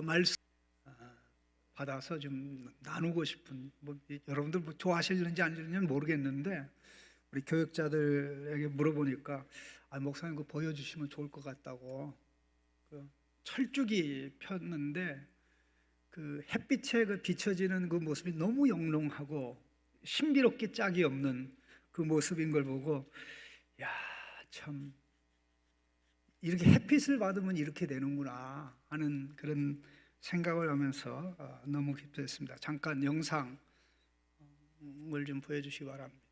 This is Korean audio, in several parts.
말씀 받아서 좀 나누고 싶은, 여러분들 좋아하실는지 안 하실는지 모르겠는데 우리 교육자들에게 물어보니까 목사님 그거 보여주시면 좋을 것 같다고. 그 철쭉이 폈는데 그 햇빛에 그 비춰지는 그 모습이 너무 영롱하고 신비롭게 짝이 없는 그 모습인 걸 보고, 야, 참 이렇게 햇빛을 받으면 이렇게 되는구나 하는 그런 생각을 하면서 너무 기쁘셨습니다. 잠깐 영상을 좀 보여주시기 바랍니다.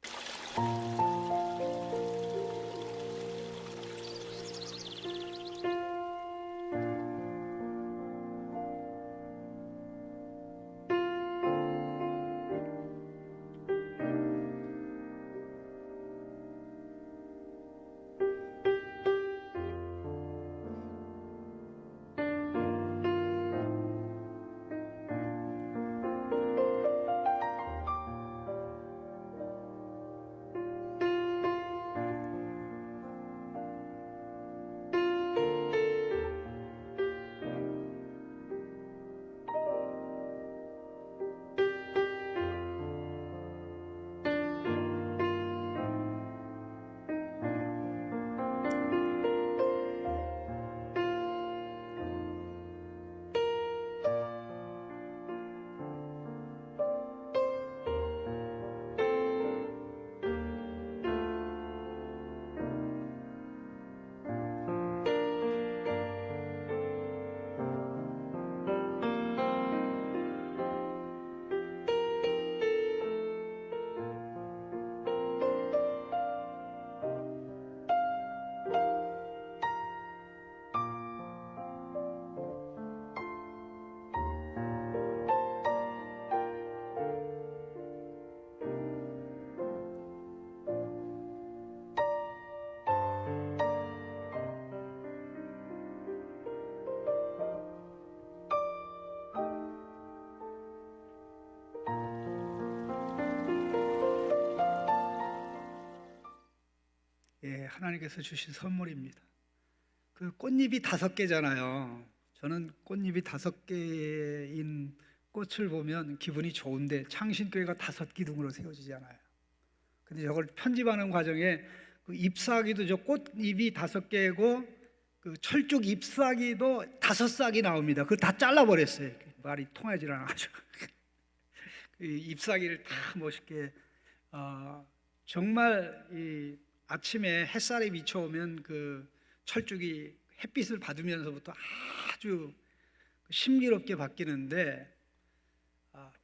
하나님께서 주신 선물입니다. 그 꽃잎이 5개잖아요. 저는 꽃잎이 5개인 꽃을 보면 기분이 좋은데 창신교회가 5기둥으로 세워지잖아요. 근데 저걸 편집하는 과정에 그 잎사귀도, 저 꽃잎이 5개고 그 철쭉 잎사귀도 5싹이 나옵니다. 그걸 다 잘라버렸어요. 말이 통하지 않아가지고 그 잎사귀를 다 멋있게 정말 이 아침에 햇살이 비춰오면 그 철쭉이 햇빛을 받으면서부터 아주 신비롭게 바뀌는데,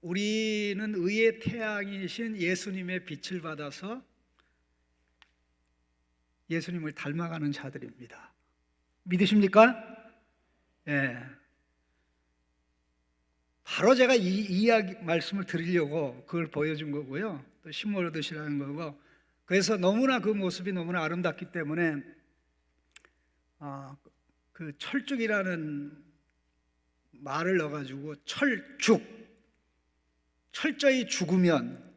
우리는 의의 태양이신 예수님의 빛을 받아서 예수님을 닮아가는 자들입니다. 믿으십니까? 예. 바로 제가 이 이야기 말씀을 드리려고 그걸 보여준 거고요. 또 신문 얻으시라는 거고. 그래서 너무나 그 모습이 너무나 아름답기 때문에 그 철쭉이라는 말을 넣어가지고 철쭉, 철저히 죽으면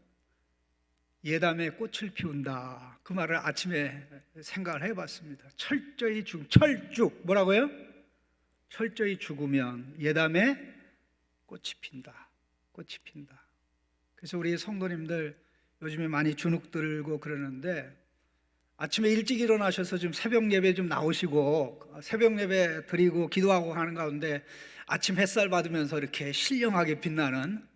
예담에 꽃을 피운다, 그 말을 아침에 생각을 해봤습니다. 철저히 철쭉, 뭐라고요? 철저히 죽으면 예담에 꽃이 핀다, 꽃이 핀다. 그래서 우리 성도님들 요즘에 많이 주눅 들고 그러는데, 아침에 일찍 일어나셔서 좀 새벽 예배 좀 나오시고 새벽 예배 드리고 기도하고 하는 가운데 아침 햇살 받으면서 이렇게 신령하게 빛나는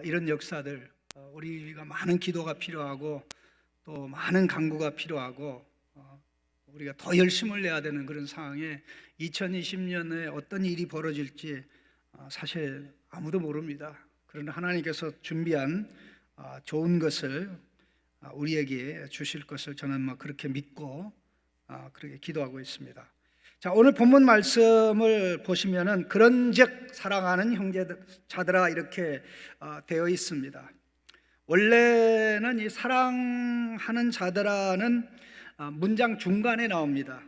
이런 역사들, 우리가 많은 기도가 필요하고 또 많은 간구가 필요하고 우리가 더 열심을 내야 되는 그런 상황에 2020년에 어떤 일이 벌어질지 사실 아무도 모릅니다. 그러나 하나님께서 준비한 좋은 것을 우리에게 주실 것을 저는 그렇게 믿고 그렇게 기도하고 있습니다. 자, 오늘 본문 말씀을 보시면은 그런즉 사랑하는 형제자들아 이렇게 되어 있습니다. 원래는 이 사랑하는 자들아는 문장 중간에 나옵니다.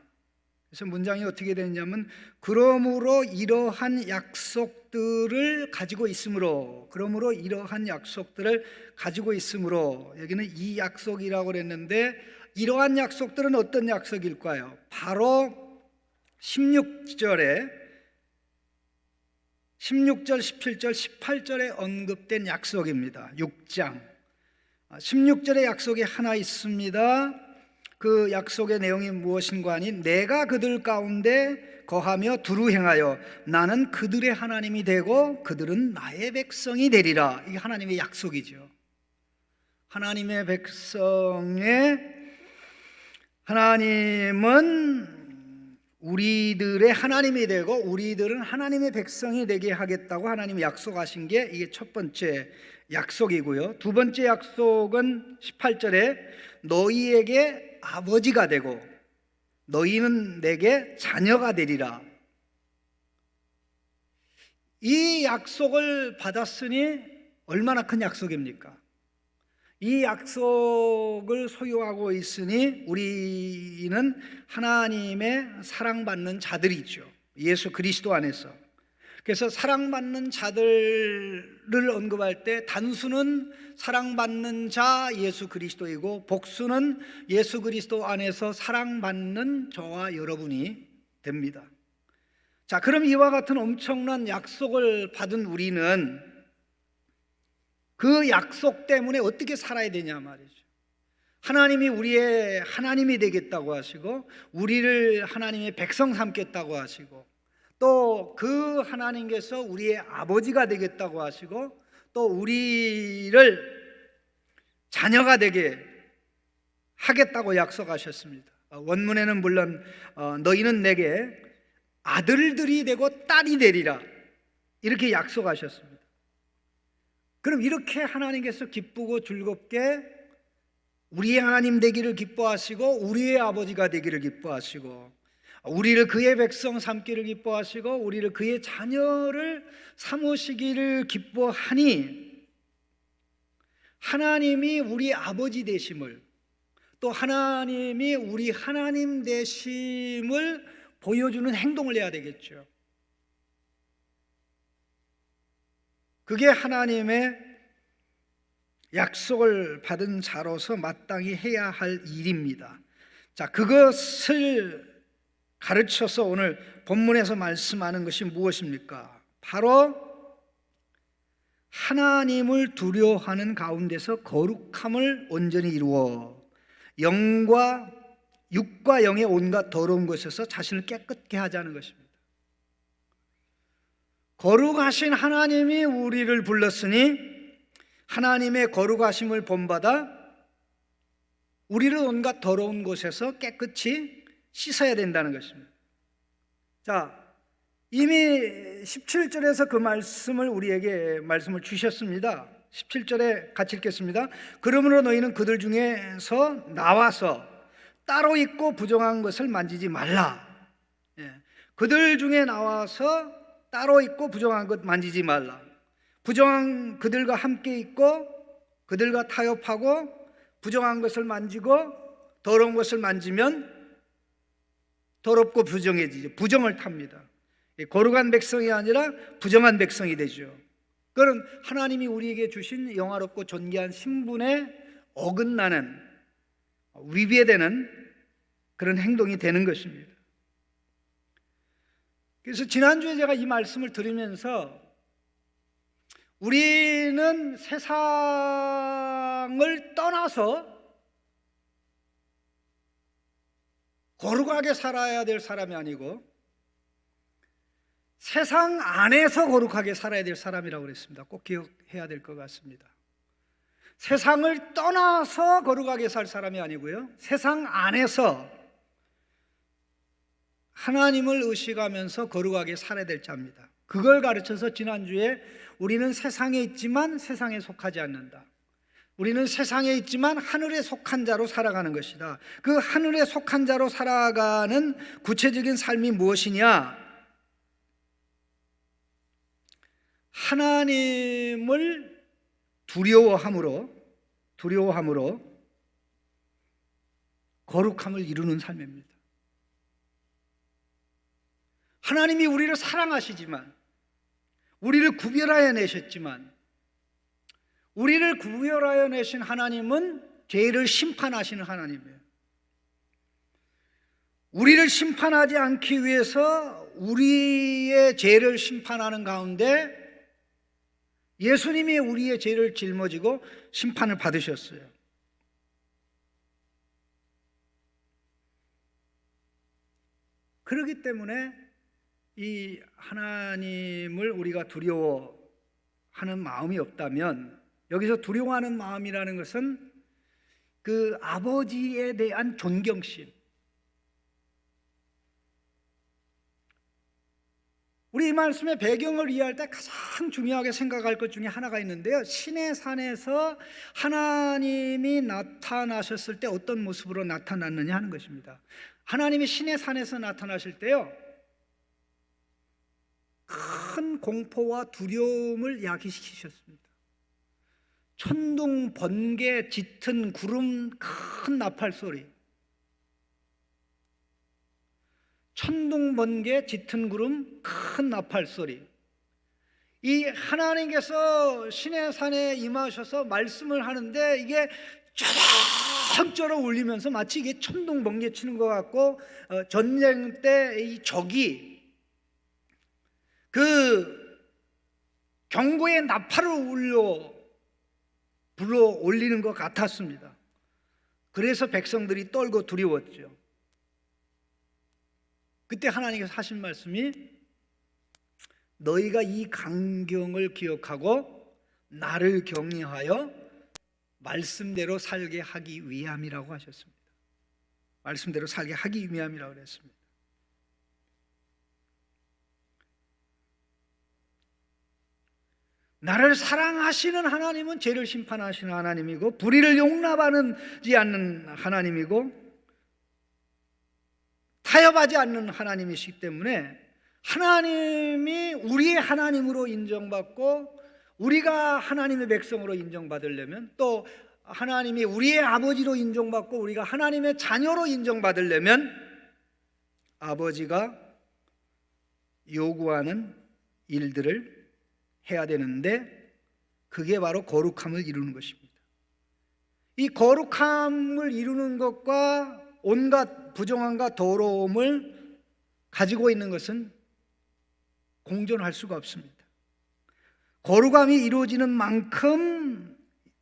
그래서 문장이 어떻게 되냐면 그러므로 이러한 약속들을 가지고 있으므로, 그러므로 이러한 약속들을 가지고 있으므로, 여기는 이 약속이라고 그랬는데 이러한 약속들은 어떤 약속일까요? 바로 16절에 16절, 17절, 18절에 언급된 약속입니다. 6장 16절의 약속이 하나 있습니다. 그 약속의 내용이 무엇인가 하니 내가 그들 가운데 거하며 두루 행하여 나는 그들의 하나님이 되고 그들은 나의 백성이 되리라. 이게 하나님의 약속이죠. 하나님의 하나님은 우리들의 하나님이 되고 우리들은 하나님의 백성이 되게 하겠다고 하나님이 약속하신 게 이게 첫 번째 약속이고요. 두 번째 약속은 18절에 너희에게 아버지가 되고 너희는 내게 자녀가 되리라. 이 약속을 받았으니 얼마나 큰 약속입니까? 이 약속을 소유하고 있으니 우리는 하나님의 사랑받는 자들이죠. 예수 그리스도 안에서. 그래서 사랑받는 자들을 언급할 때 단수는 사랑받는 자 예수 그리스도이고 복수는 예수 그리스도 안에서 사랑받는 저와 여러분이 됩니다. 자, 그럼 이와 같은 엄청난 약속을 받은 우리는 그 약속 때문에 어떻게 살아야 되냐 말이죠. 하나님이 우리의 하나님이 되겠다고 하시고 우리를 하나님의 백성 삼겠다고 하시고 또 그 하나님께서 우리의 아버지가 되겠다고 하시고 또 우리를 자녀가 되게 하겠다고 약속하셨습니다. 원문에는 물론 너희는 내게 아들들이 되고 딸이 되리라 이렇게 약속하셨습니다. 그럼 이렇게 하나님께서 기쁘고 즐겁게 우리의 하나님 되기를 기뻐하시고 우리의 아버지가 되기를 기뻐하시고 우리를 그의 백성 삼기를 기뻐하시고 우리를 그의 자녀를 삼으시기를 기뻐하니 하나님이 우리 아버지 되심을 또 하나님이 우리 하나님 되심을 보여주는 행동을 해야 되겠죠. 그게 하나님의 약속을 받은 자로서 마땅히 해야 할 일입니다. 자, 그것을 가르쳐서 오늘 본문에서 말씀하는 것이 무엇입니까? 바로 하나님을 두려워하는 가운데서 거룩함을 온전히 이루어 영과 육과 영의 온갖 더러운 것에서 자신을 깨끗게 하자는 것입니다. 거룩하신 하나님이 우리를 불렀으니 하나님의 거룩하심을 본받아 우리를 온갖 더러운 곳에서 깨끗이 씻어야 된다는 것입니다. 자, 이미 17절에서 그 말씀을 우리에게 말씀을 주셨습니다. 17절에 같이 읽겠습니다. 그러므로 너희는 그들 중에서 나와서 따로 있고 부정한 것을 만지지 말라. 그들 중에 나와서 따로 있고 부정한 것 만지지 말라. 부정한 그들과 함께 있고 그들과 타협하고 부정한 것을 만지고 더러운 것을 만지면 더럽고 부정해지죠. 부정을 탑니다. 거룩한 백성이 아니라 부정한 백성이 되죠. 그건 하나님이 우리에게 주신 영화롭고 존귀한 신분에 어긋나는 위배되는 그런 행동이 되는 것입니다. 그래서 지난주에 제가 이 말씀을 들으면서 우리는 세상을 떠나서 거룩하게 살아야 될 사람이 아니고 세상 안에서 거룩하게 살아야 될 사람이라고 그랬습니다. 꼭 기억해야 될 것 같습니다. 세상을 떠나서 거룩하게 살 사람이 아니고요, 세상 안에서 하나님을 의식하면서 거룩하게 살아야 될 자입니다. 그걸 가르쳐서 지난주에 우리는 세상에 있지만 세상에 속하지 않는다. 우리는 세상에 있지만 하늘에 속한 자로 살아가는 것이다. 그 하늘에 속한 자로 살아가는 구체적인 삶이 무엇이냐? 하나님을 두려워함으로 거룩함을 이루는 삶입니다. 하나님이 우리를 사랑하시지만, 우리를 구별하여 내셨지만, 우리를 구별하여 내신 하나님은 죄를 심판하시는 하나님이에요. 우리를 심판하지 않기 위해서 우리의 죄를 심판하는 가운데 예수님이 우리의 죄를 짊어지고 심판을 받으셨어요. 그렇기 때문에 이 하나님을 우리가 두려워하는 마음이 없다면, 여기서 두려워하는 마음이라는 것은 그 아버지에 대한 존경심, 우리 이 말씀의 배경을 이해할 때 가장 중요하게 생각할 것 중에 하나가 있는데요, 신의 산에서 하나님이 나타나셨을 때 어떤 모습으로 나타났느냐 하는 것입니다. 하나님이 신의 산에서 나타나실 때요, 큰 공포와 두려움을 야기시키셨습니다. 천둥, 번개, 짙은 구름, 큰 나팔 소리, 천둥, 번개, 짙은 구름, 큰 나팔 소리. 이 하나님께서 신의 산에 임하셔서 말씀을 하는데 이게 쩌렁쩌렁 울리면서 마치 이게 천둥, 번개 치는 것 같고, 전쟁 때 이 적이 그 경고의 나팔을 불러 올리는 것 같았습니다. 그래서 백성들이 떨고 두려웠죠. 그때 하나님께서 하신 말씀이 너희가 이 강경을 기억하고 나를 경외하여 말씀대로 살게 하기 위함이라고 하셨습니다. 말씀대로 살게 하기 위함이라고 그랬습니다. 나를 사랑하시는 하나님은 죄를 심판하시는 하나님이고, 불의를 용납하지 않는 하나님이고, 타협하지 않는 하나님이시기 때문에 하나님이 우리의 하나님으로 인정받고 우리가 하나님의 백성으로 인정받으려면, 또 하나님이 우리의 아버지로 인정받고 우리가 하나님의 자녀로 인정받으려면 아버지가 요구하는 일들을 해야 되는데, 그게 바로 거룩함을 이루는 것입니다. 이 거룩함을 이루는 것과 온갖 부정함과 더러움을 가지고 있는 것은 공존할 수가 없습니다. 거룩함이 이루어지는 만큼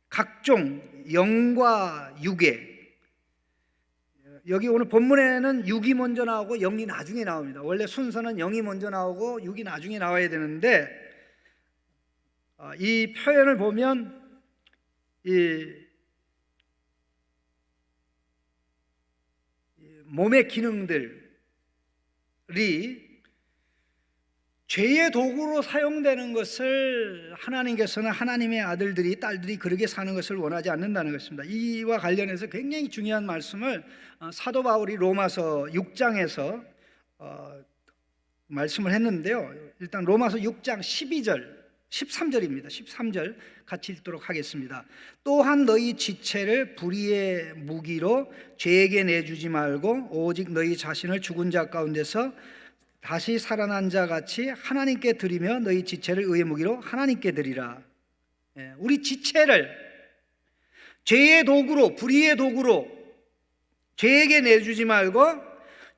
각종 영과 육에, 여기 오늘 본문에는 육이 먼저 나오고 영이 나중에 나옵니다. 원래 순서는 영이 먼저 나오고 육이 나중에 나와야 되는데, 이 표현을 보면 이 몸의 기능들이 죄의 도구로 사용되는 것을 하나님께서는 하나님의 아들들이, 딸들이 그렇게 사는 것을 원하지 않는다는 것입니다. 이와 관련해서 굉장히 중요한 말씀을 사도 바울이 로마서 6장에서 말씀을 했는데요, 일단 로마서 6장 12절 13절입니다. 13절 같이 읽도록 하겠습니다. 또한 너희 지체를 불의의 무기로 죄에게 내주지 말고 오직 너희 자신을 죽은 자 가운데서 다시 살아난 자 같이 하나님께 드리며 너희 지체를 의의 무기로 하나님께 드리라. 우리 지체를 죄의 도구로, 불의의 도구로 죄에게 내주지 말고,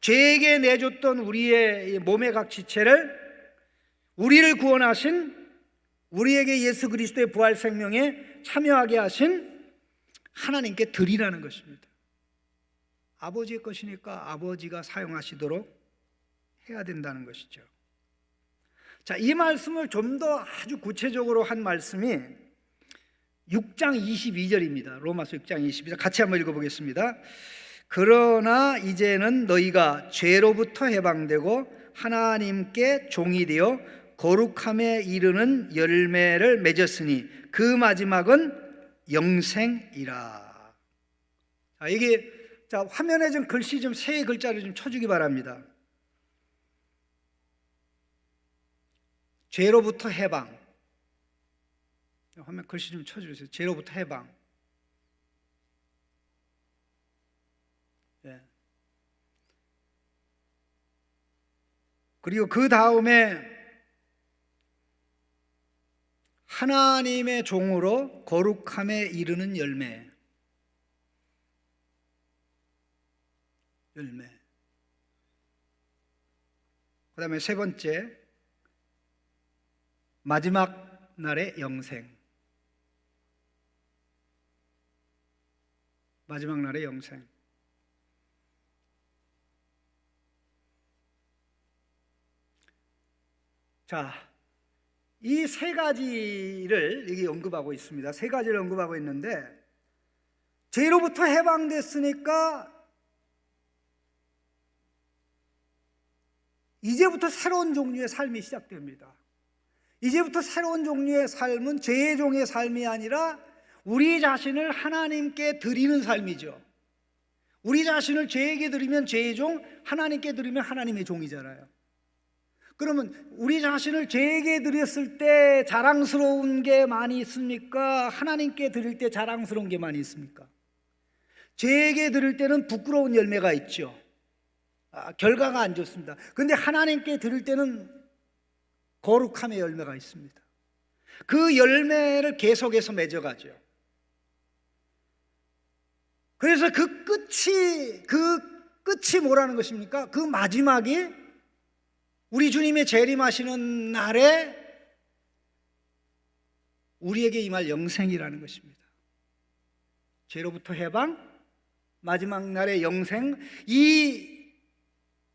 죄에게 내줬던 우리의 몸의 각 지체를 우리를 구원하신, 우리에게 예수 그리스도의 부활 생명에 참여하게 하신 하나님께 드리라는 것입니다. 아버지의 것이니까 아버지가 사용하시도록 해야 된다는 것이죠. 자, 이 말씀을 좀 더 아주 구체적으로 한 말씀이 6장 22절입니다. 로마서 6장 22절 같이 한번 읽어보겠습니다. 그러나 이제는 너희가 죄로부터 해방되고 하나님께 종이 되어 거룩함에 이르는 열매를 맺었으니 그 마지막은 영생이라. 자, 이게 화면에 좀 글씨 좀 세 글자를 좀 쳐주기 바랍니다. 죄로부터 해방. 화면 글씨 좀 쳐주세요. 죄로부터 해방. 네. 그리고 그 다음에 하나님의 종으로 거룩함에 이르는 열매. 그 다음에 세 번째, 마지막 날의 영생. 마지막 날의 영생. 자, 이 세 가지를 여기 언급하고 있습니다. 세 가지를 언급하고 있는데, 죄로부터 해방됐으니까 이제부터 새로운 종류의 삶이 시작됩니다. 이제부터 새로운 종류의 삶은 죄의 종의 삶이 아니라 우리 자신을 하나님께 드리는 삶이죠. 우리 자신을 죄에게 드리면 죄의 종, 하나님께 드리면 하나님의 종이잖아요. 그러면 우리 자신을 죄에게 드렸을 때 자랑스러운 게 많이 있습니까? 하나님께 드릴 때 자랑스러운 게 많이 있습니까? 죄에게 드릴 때는 부끄러운 열매가 있죠. 결과가 안 좋습니다. 그런데 하나님께 드릴 때는 거룩함의 열매가 있습니다. 그 열매를 계속해서 맺어가죠. 그래서 그 끝이 뭐라는 것입니까? 그 마지막이 우리 주님의 재림하시는 날에 우리에게 임할 영생이라는 것입니다. 죄로부터 해방, 마지막 날의 영생. 이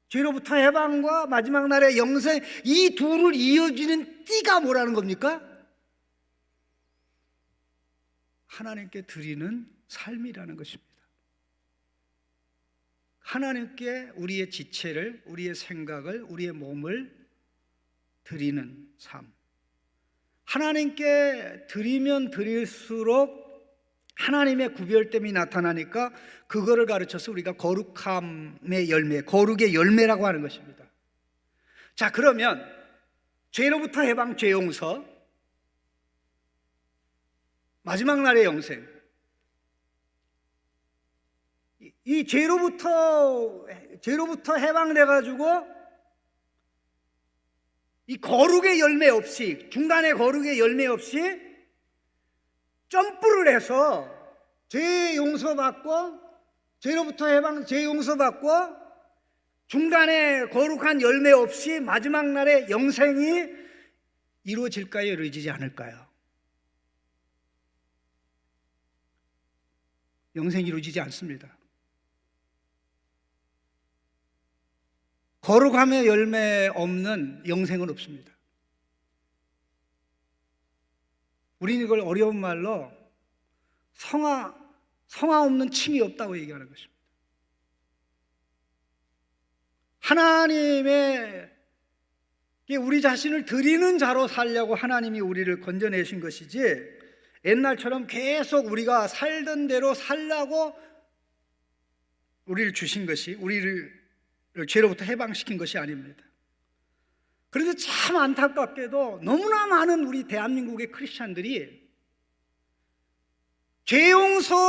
죄로부터 해방과 마지막 날의 영생, 이 둘을 이어지는 띠가 뭐라는 겁니까? 하나님께 드리는 삶이라는 것입니다. 하나님께 우리의 지체를, 우리의 생각을, 우리의 몸을 드리는 삶. 하나님께 드리면 드릴수록 하나님의 구별됨이 나타나니까 그거를 가르쳐서 우리가 거룩함의 열매, 거룩의 열매라고 하는 것입니다. 자, 그러면 죄로부터 해방, 죄 용서, 마지막 날의 영생. 이 죄로부터 해방돼 가지고 이 거룩의 열매 없이, 중간에 거룩의 열매 없이 점프를 해서 죄 용서받고, 죄로부터 해방, 죄 용서받고, 중간에 거룩한 열매 없이 마지막 날에 영생이 이루어질까요? 이루어지지 않을까요? 영생이 이루어지지 않습니다. 거룩함의 열매 없는 영생은 없습니다. 우리는 이걸 어려운 말로 성화 없는 침이 없다고 얘기하는 것입니다. 하나님의 우리 자신을 드리는 자로 살려고 하나님이 우리를 건져내신 것이지, 옛날처럼 계속 우리가 살던 대로 살라고 우리를 주신 것이, 우리를 죄로부터 해방시킨 것이 아닙니다. 그래서 참 안타깝게도 너무나 많은 우리 대한민국의 크리스찬들이 죄 용서에서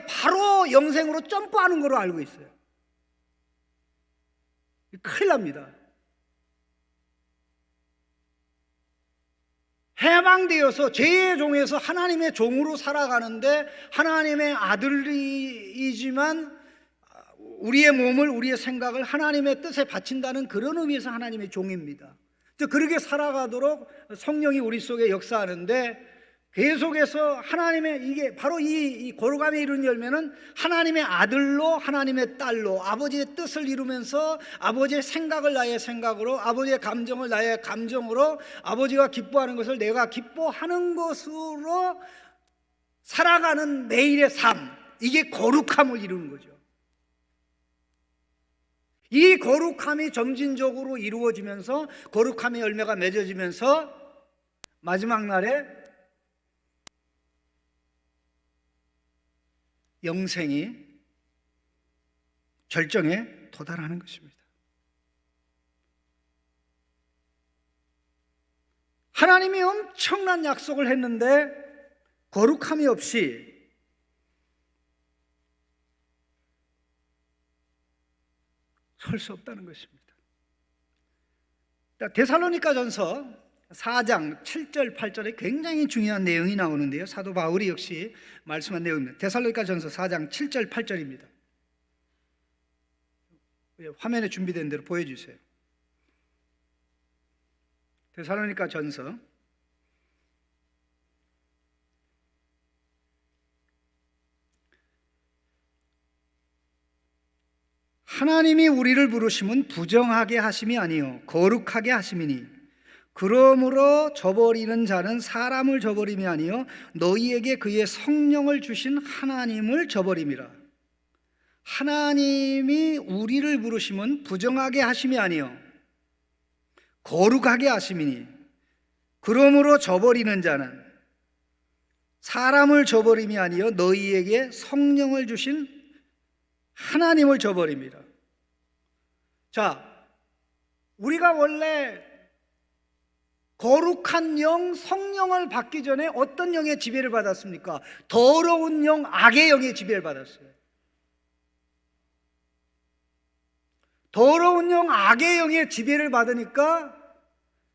바로 영생으로 점프하는 걸로 알고 있어요. 큰일 납니다. 해방되어서 죄의 종에서 하나님의 종으로 살아가는데, 하나님의 아들이지만 우리의 몸을, 우리의 생각을 하나님의 뜻에 바친다는 그런 의미에서 하나님의 종입니다. 그렇게 살아가도록 성령이 우리 속에 역사하는데, 계속해서 하나님의, 이게 바로 이 거룩함에 이르는 열매는 하나님의 아들로, 하나님의 딸로 아버지의 뜻을 이루면서 아버지의 생각을 나의 생각으로, 아버지의 감정을 나의 감정으로, 아버지가 기뻐하는 것을 내가 기뻐하는 것으로 살아가는 매일의 삶, 이게 거룩함을 이루는 거죠. 이 거룩함이 점진적으로 이루어지면서, 거룩함의 열매가 맺어지면서 마지막 날에 영생이 절정에 도달하는 것입니다. 하나님이 엄청난 약속을 했는데 거룩함이 없이 설 수 없다는 것입니다. 데살로니가전서 4장 7절 8절에 굉장히 중요한 내용이 나오는데요, 사도 바울이 역시 말씀한 내용입니다. 데살로니가전서 4장 7절 8절입니다. 화면에 준비된 대로 보여주세요. 데살로니가 전서 '하나님이 우리를 부르심은 부정하게 하심이 아니요 거룩하게 하심이니 그러므로 저버리는 자는 사람을 저버림이 아니요 너희에게 그의 성령을 주신 하나님을 저버림이라.' 하나님이 우리를 부르심은 부정하게 하심이 아니요 거룩하게 하심이니 그러므로 저버리는 자는 사람을 저버림이 아니요 너희에게 성령을 주신 하나님을 저버립니다. 자, 우리가 원래 거룩한 영 성령을 받기 전에 어떤 영의 지배를 받았습니까? 더러운 영, 악의 영의 지배를 받았어요. 더러운 영, 악의 영의 지배를 받으니까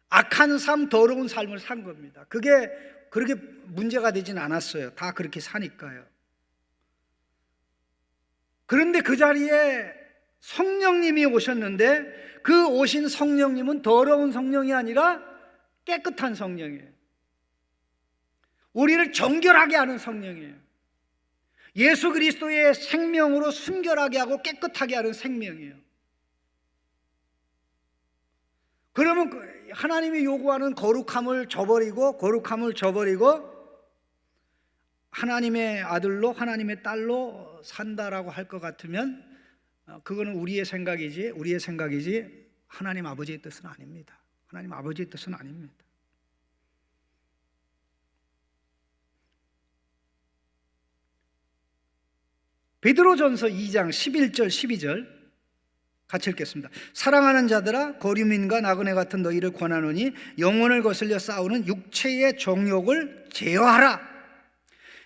악한 삶, 더러운 삶을 산 겁니다. 그게 그렇게 문제가 되진 않았어요. 다 그렇게 사니까요. 그런데 그 자리에 성령님이 오셨는데 그 오신 성령님은 더러운 성령이 아니라 깨끗한 성령이에요. 우리를 정결하게 하는 성령이에요. 예수 그리스도의 생명으로 순결하게 하고 깨끗하게 하는 생명이에요. 그러면 하나님이 요구하는 거룩함을 저버리고 하나님의 아들로 하나님의 딸로 산다라고 할 것 같으면 그거는 우리의 생각이지 하나님 아버지의 뜻은 아닙니다. 하나님 아버지의 뜻은 아닙니다. 베드로전서 2장 11절 12절 같이 읽겠습니다. 사랑하는 자들아 거류민과 나그네 같은 너희를 권하노니 영혼을 거슬려 싸우는 육체의 정욕을 제어하라.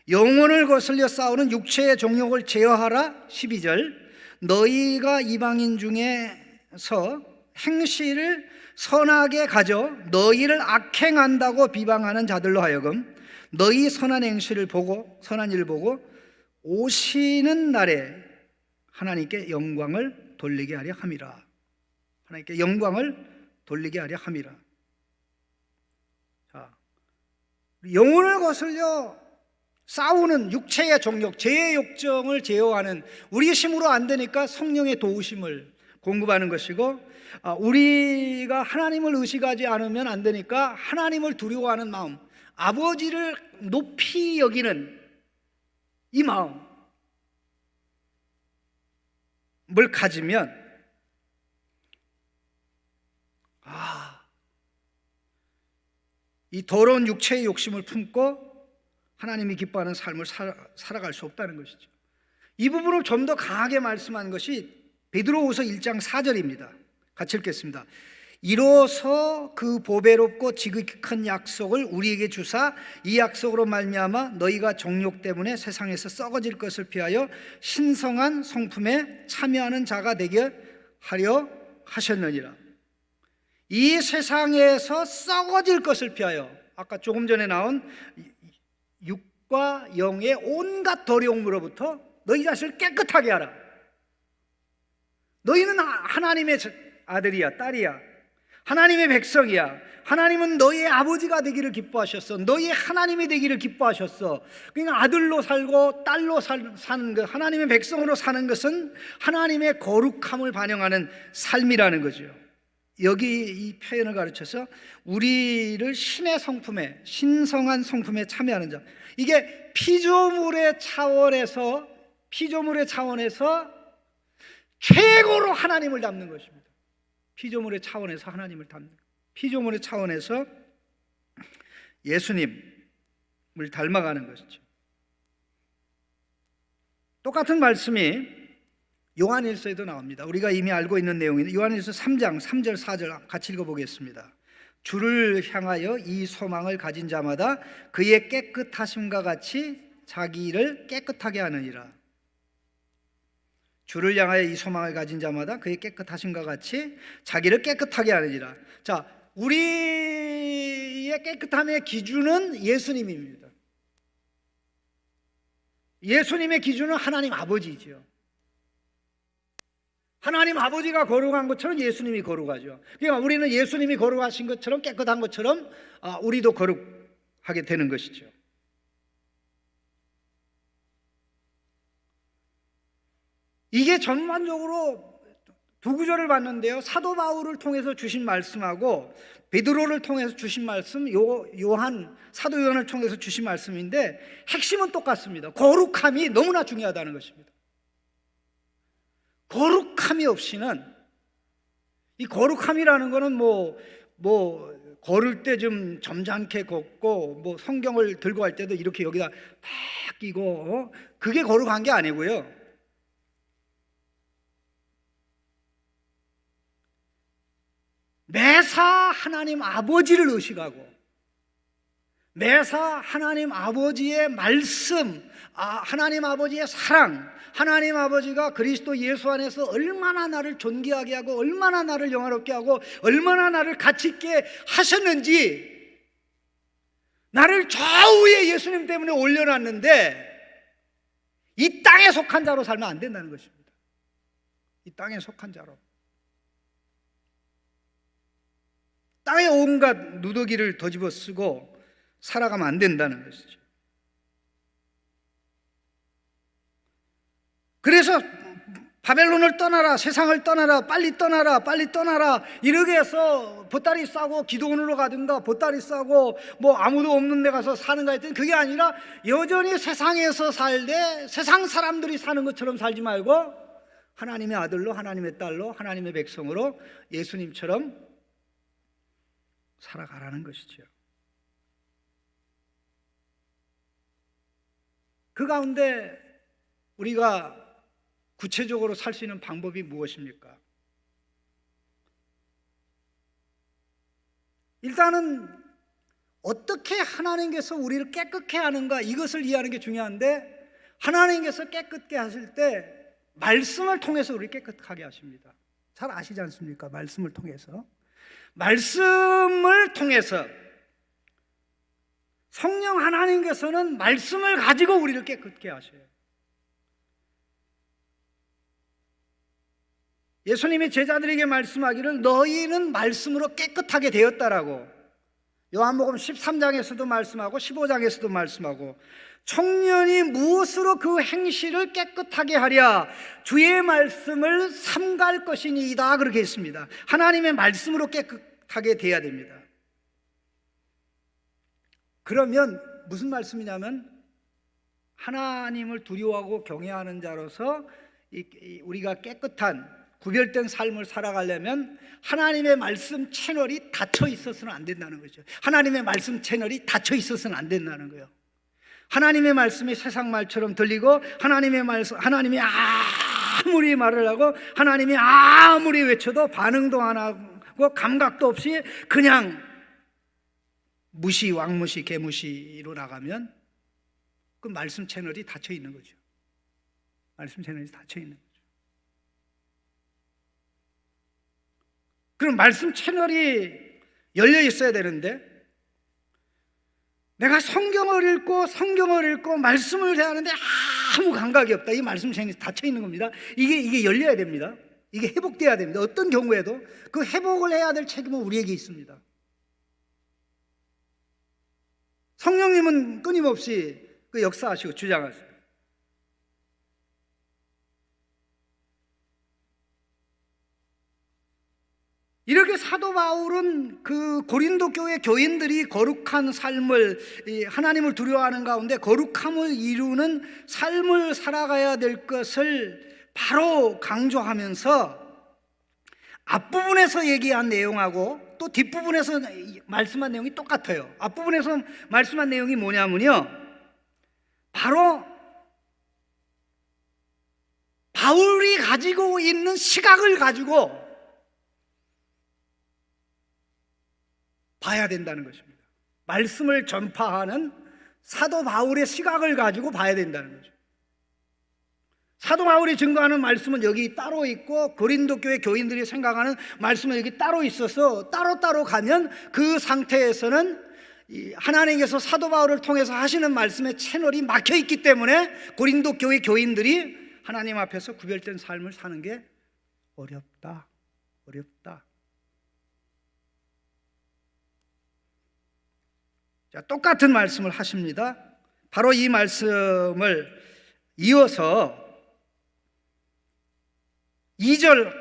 영혼을 거슬려 싸우는 육체의 정욕을 제어하라. 12절 너희가 이방인 중에서 행실을 선하게 가져 너희를 악행한다고 비방하는 자들로 하여금 너희 선한 행실을 보고 선한 일을 보고 오시는 날에 하나님께 영광을 돌리게 하려 함이라. 하나님께 영광을 돌리게 하려 함이라. 자, 영혼을 거슬려 싸우는 육체의 정욕, 죄의 욕정을 제어하는 우리 힘으로 안 되니까 성령의 도우심을 공급하는 것이고, 우리가 하나님을 의식하지 않으면 안 되니까 하나님을 두려워하는 마음, 아버지를 높이 여기는 이 마음을 가지면 이 더러운 육체의 욕심을 품고 하나님이 기뻐하는 삶을 살아갈 수 없다는 것이죠. 이 부분을 좀 더 강하게 말씀한 것이 베드로후서 1장 4절입니다. 같이 읽겠습니다. 이로써 그 보배롭고 지극히 큰 약속을 우리에게 주사 이 약속으로 말미암아 너희가 정욕 때문에 세상에서 썩어질 것을 피하여 신성한 성품에 참여하는 자가 되게 하려 하셨느니라. 이 세상에서 썩어질 것을 피하여, 아까 조금 전에 나온 육과 영의 온갖 더러움으로부터 너희 자신을 깨끗하게 하라. 너희는 하나님의 아들이야, 딸이야. 하나님의 백성이야. 하나님은 너희의 아버지가 되기를 기뻐하셨어. 너희의 하나님이 되기를 기뻐하셨어. 그러니까 아들로 살고 딸로 사는 것, 하나님의 백성으로 사는 것은 하나님의 거룩함을 반영하는 삶이라는 거죠. 여기 이 표현을 가르쳐서 우리를 신의 성품에, 신성한 성품에 참여하는 자, 이게 피조물의 차원에서 최고로 하나님을 닮는 것입니다. 피조물의 차원에서 하나님을 닮는, 피조물의 차원에서 예수님을 닮아가는 것이죠. 똑같은 말씀이 요한일서에도 나옵니다. 우리가 이미 알고 있는 내용인데 요한일서 3장 3절 4절 같이 읽어보겠습니다. 주를 향하여 이 소망을 가진 자마다 그의 깨끗하심과 같이 자기를 깨끗하게 하느니라. 주를 향하여 이 소망을 가진 자마다 그의 깨끗하심과 같이 자기를 깨끗하게 하느니라. 자, 우리의 깨끗함의 기준은 예수님입니다. 예수님의 기준은 하나님 아버지죠. 하나님 아버지가 거룩한 것처럼 예수님이 거룩하죠. 그러니까 우리는 예수님이 거룩하신 것처럼 깨끗한 것처럼 우리도 거룩하게 되는 것이죠. 이게 전반적으로 두 구절을 봤는데요, 사도 바울을 통해서 주신 말씀하고 베드로를 통해서 주신 말씀, 사도 요한을 통해서 주신 말씀인데 핵심은 똑같습니다. 거룩함이 너무나 중요하다는 것입니다. 거룩함이 없이는, 이 거룩함이라는 거는 뭐 걸을 때 좀 점잖게 걷고 뭐 성경을 들고 갈 때도 이렇게 여기다 딱 끼고 그게 거룩한 게 아니고요, 매사 하나님 아버지를 의식하고 매사 하나님 아버지의 말씀, 하나님 아버지의 사랑, 하나님 아버지가 그리스도 예수 안에서 얼마나 나를 존귀하게 하고 얼마나 나를 영화롭게 하고 얼마나 나를 가치 있게 하셨는지, 나를 저 위에 예수님 때문에 올려놨는데 이 땅에 속한 자로 살면 안 된다는 것입니다. 이 땅에 속한 자로, 땅에 온갖 누더기를 더 집어쓰고 살아가면 안 된다는 것이죠. 그래서 바벨론을 떠나라, 세상을 떠나라, 빨리 떠나라, 빨리 떠나라 이렇게 해서 보따리 싸고 기도원으로 가든가 보따리 싸고 뭐 아무도 없는 데 가서 사는가 했더니 그게 아니라 여전히 세상에서 살되 세상 사람들이 사는 것처럼 살지 말고 하나님의 아들로, 하나님의 딸로, 하나님의 백성으로 예수님처럼 살아가라는 것이죠. 그 가운데 우리가 구체적으로 살 수 있는 방법이 무엇입니까? 일단은 어떻게 하나님께서 우리를 깨끗게 하는가, 이것을 이해하는 게 중요한데, 하나님께서 깨끗게 하실 때 말씀을 통해서 우리를 깨끗하게 하십니다. 잘 아시지 않습니까? 말씀을 통해서, 말씀을 통해서 성령 하나님께서는 말씀을 가지고 우리를 깨끗게 하셔요. 예수님이 제자들에게 말씀하기를 너희는 말씀으로 깨끗하게 되었다라고 요한복음 13장에서도 말씀하고 15장에서도 말씀하고, 청년이 무엇으로 그 행실을 깨끗하게 하랴? 주의 말씀을 삼갈 것이니이다, 그렇게 했습니다. 하나님의 말씀으로 깨끗하게 돼야 됩니다. 그러면 무슨 말씀이냐면, 하나님을 두려워하고 경외하는 자로서 우리가 깨끗한 구별된 삶을 살아가려면 하나님의 말씀 채널이 닫혀 있어서는 안 된다는 거죠. 하나님의 말씀 채널이 닫혀 있어서는 안 된다는 거예요. 하나님의 말씀이 세상 말처럼 들리고 하나님의 말씀, 하나님이 아무리 말을 하고 하나님이 아무리 외쳐도 반응도 안 하고 감각도 없이 그냥 무시, 왕무시, 개무시로 나가면 그 말씀 채널이 닫혀 있는 거죠. 말씀 채널이 닫혀 있는 거죠. 그럼 말씀 채널이 열려 있어야 되는데, 내가 성경을 읽고 말씀을 대하는데 아무 감각이 없다. 이 말씀 채널이 닫혀 있는 겁니다. 이게 열려야 됩니다. 이게 회복돼야 됩니다. 어떤 경우에도 그 회복을 해야 될 책임은 우리에게 있습니다. 성령님은 끊임없이 그 역사하시고 주장하세요. 이렇게 사도 바울은 그 고린도 교회 교인들이 거룩한 삶을, 하나님을 두려워하는 가운데 거룩함을 이루는 삶을 살아가야 될 것을 바로 강조하면서 앞부분에서 얘기한 내용하고 또 뒷부분에서 말씀한 내용이 똑같아요. 앞부분에서 말씀한 내용이 뭐냐면요, 바로 바울이 가지고 있는 시각을 가지고 봐야 된다는 것입니다. 말씀을 전파하는 사도 바울의 시각을 가지고 봐야 된다는 거죠. 사도 바울이 증거하는 말씀은 여기 따로 있고 고린도 교회 교인들이 생각하는 말씀은 여기 따로 있어서 따로따로 가면 그 상태에서는 하나님께서 사도 바울을 통해서 하시는 말씀의 채널이 막혀 있기 때문에 고린도 교회 교인들이 하나님 앞에서 구별된 삶을 사는 게 어렵다. 자, 똑같은 말씀을 하십니다. 바로 이 말씀을 이어서 2절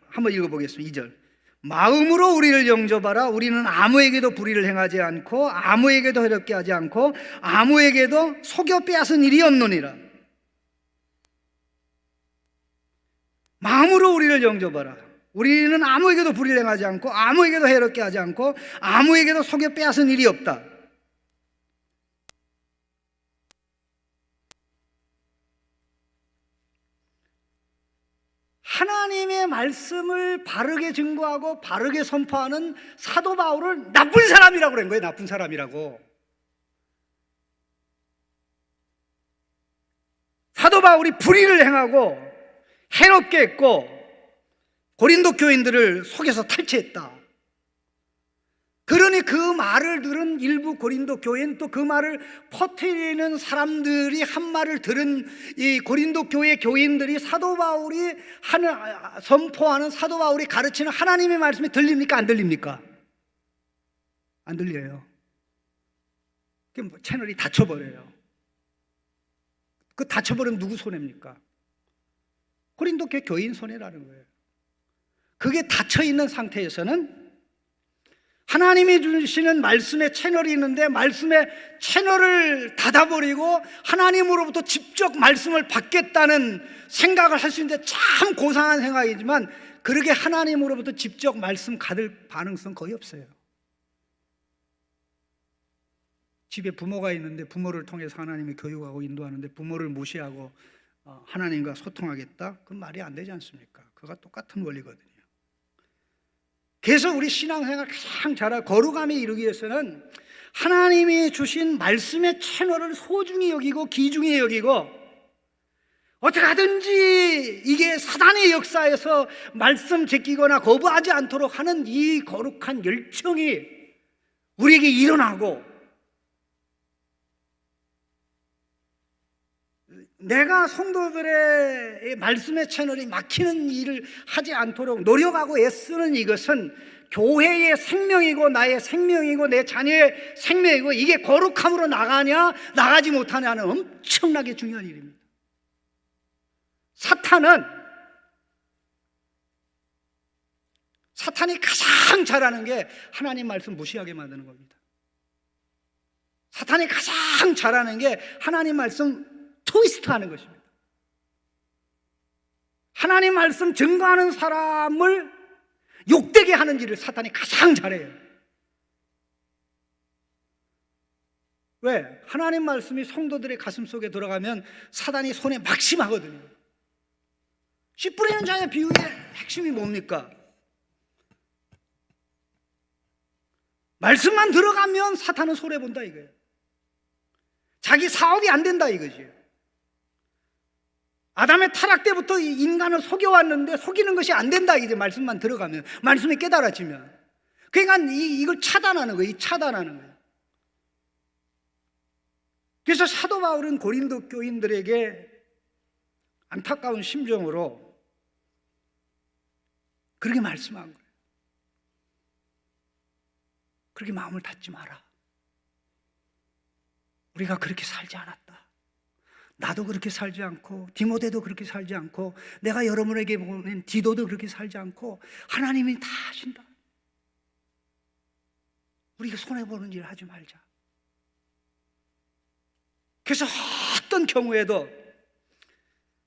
한번 읽어보겠습니다. 2절. 마음으로 우리를 영접하라. 우리는 아무에게도 불의를 행하지 않고 아무에게도 해롭게 하지 않고 아무에게도 속여 빼앗은 일이 없느니라. 마음으로 우리를 영접하라. 우리는 아무에게도 불의를 행하지 않고 아무에게도 해롭게 하지 않고 아무에게도 속여 빼앗은 일이 없다. 하나님의 말씀을 바르게 증거하고 바르게 선포하는 사도 바울을 나쁜 사람이라고 그런 거예요. 나쁜 사람이라고. 사도 바울이 불의를 행하고 해롭게 했고 고린도 교인들을 속여서 탈취했다. 그러니 그 말을 들은 일부 고린도 교인, 또 그 말을 퍼뜨리는 사람들이 한 말을 들은 이 고린도 교회 교인들이 사도 바울이 선포하는, 사도 바울이 가르치는 하나님의 말씀이 들립니까? 안 들립니까? 안 들려요. 채널이 닫혀버려요. 그 닫혀버리면 누구 손해입니까? 고린도 교회 교인 손해라는 거예요. 그게 닫혀있는 상태에서는 하나님이 주시는 말씀의 채널이 있는데 말씀의 채널을 닫아버리고 하나님으로부터 직접 말씀을 받겠다는 생각을 할 수 있는데 참 고상한 생각이지만 그렇게 하나님으로부터 직접 말씀 받을 가능성 거의 없어요. 집에 부모가 있는데 부모를 통해서 하나님이 교육하고 인도하는데 부모를 무시하고 하나님과 소통하겠다? 그건 말이 안 되지 않습니까? 그가 똑같은 원리거든요. 그래서 우리 신앙생활 가장 잘하고 거룩함에 이르기 위해서는 하나님이 주신 말씀의 채널을 소중히 여기고 귀중히 여기고 어떻게 하든지 이게 사단의 역사에서 말씀 제끼거나 거부하지 않도록 하는 이 거룩한 열정이 우리에게 일어나고 내가 성도들의 말씀의 채널이 막히는 일을 하지 않도록 노력하고 애쓰는 이것은 교회의 생명이고 나의 생명이고 내 자녀의 생명이고 이게 거룩함으로 나가냐 나가지 못하냐는 엄청나게 중요한 일입니다. 사탄이 가장 잘하는 게 하나님 말씀 무시하게 만드는 겁니다. 사탄이 가장 잘하는 게 하나님 말씀 트위스트 하는 것입니다. 하나님 말씀 증거하는 사람을 욕되게 하는 일을 사탄이 가장 잘해요. 왜? 하나님 말씀이 성도들의 가슴 속에 들어가면 사단이 손에 막심하거든요. 씨 뿌리는 자의 비유의 핵심이 뭡니까? 말씀만 들어가면 사탄은 손해본다 이거예요. 자기 사업이 안 된다 이거지. 아담의 타락 때부터 인간을 속여왔는데 속이는 것이 안 된다 이제 말씀만 들어가면, 말씀이 깨달아지면. 그러니까 이걸 차단하는 거예요. 차단하는 거예요. 그래서 사도 바울은 고린도 교인들에게 안타까운 심정으로 그렇게 말씀한 거예요. 그렇게 마음을 닫지 마라. 우리가 그렇게 살지 않았다. 나도 그렇게 살지 않고 디모데도 그렇게 살지 않고 내가 여러분에게 보낸 디도도 그렇게 살지 않고 하나님이 다 하신다. 우리가 손해보는 일 하지 말자. 그래서 어떤 경우에도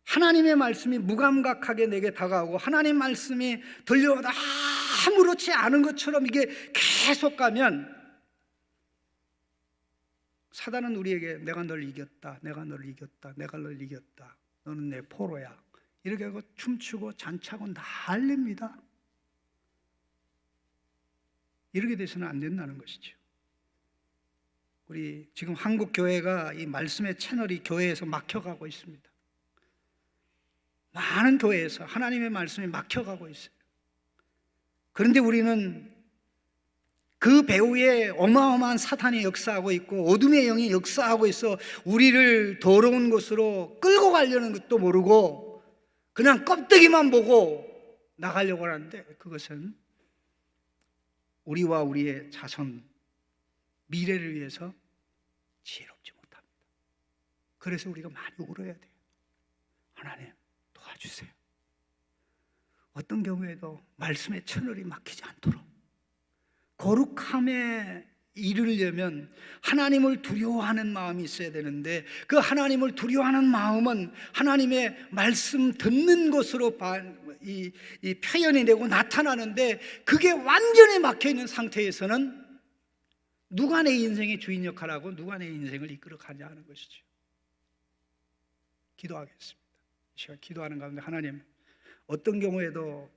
하나님의 말씀이 무감각하게 내게 다가오고 하나님 말씀이 들려와도 아무렇지 않은 것처럼 이게 계속 가면 사단은 우리에게 내가 널 이겼다, 내가 널 이겼다, 내가 널 이겼다, 너는 내 포로야 이렇게 하고 춤추고 잔치하고 난립니다. 이렇게 돼서는 안 된다는 것이죠. 우리 지금 한국 교회가 이 말씀의 채널이 교회에서 막혀가고 있습니다. 많은 교회에서 하나님의 말씀이 막혀가고 있어요. 그런데 우리는 그 배후에 어마어마한 사탄이 역사하고 있고 어둠의 영이 역사하고 있어 우리를 더러운 곳으로 끌고 가려는 것도 모르고 그냥 껍데기만 보고 나가려고 하는데 그것은 우리와 우리의 자손, 미래를 위해서 지혜롭지 못합니다. 그래서 우리가 많이 울어야 돼요. 하나님 도와주세요. 어떤 경우에도 말씀의 채널이 막히지 않도록 거룩함에 이르려면 하나님을 두려워하는 마음이 있어야 되는데, 그 하나님을 두려워하는 마음은 하나님의 말씀 듣는 것으로 이 표현이 되고 나타나는데, 그게 완전히 막혀있는 상태에서는 누가 내 인생의 주인 역할하고 누가 내 인생을 이끌어가냐 하는 것이죠. 기도하겠습니다. 이 시간 기도하는 가운데 하나님, 어떤 경우에도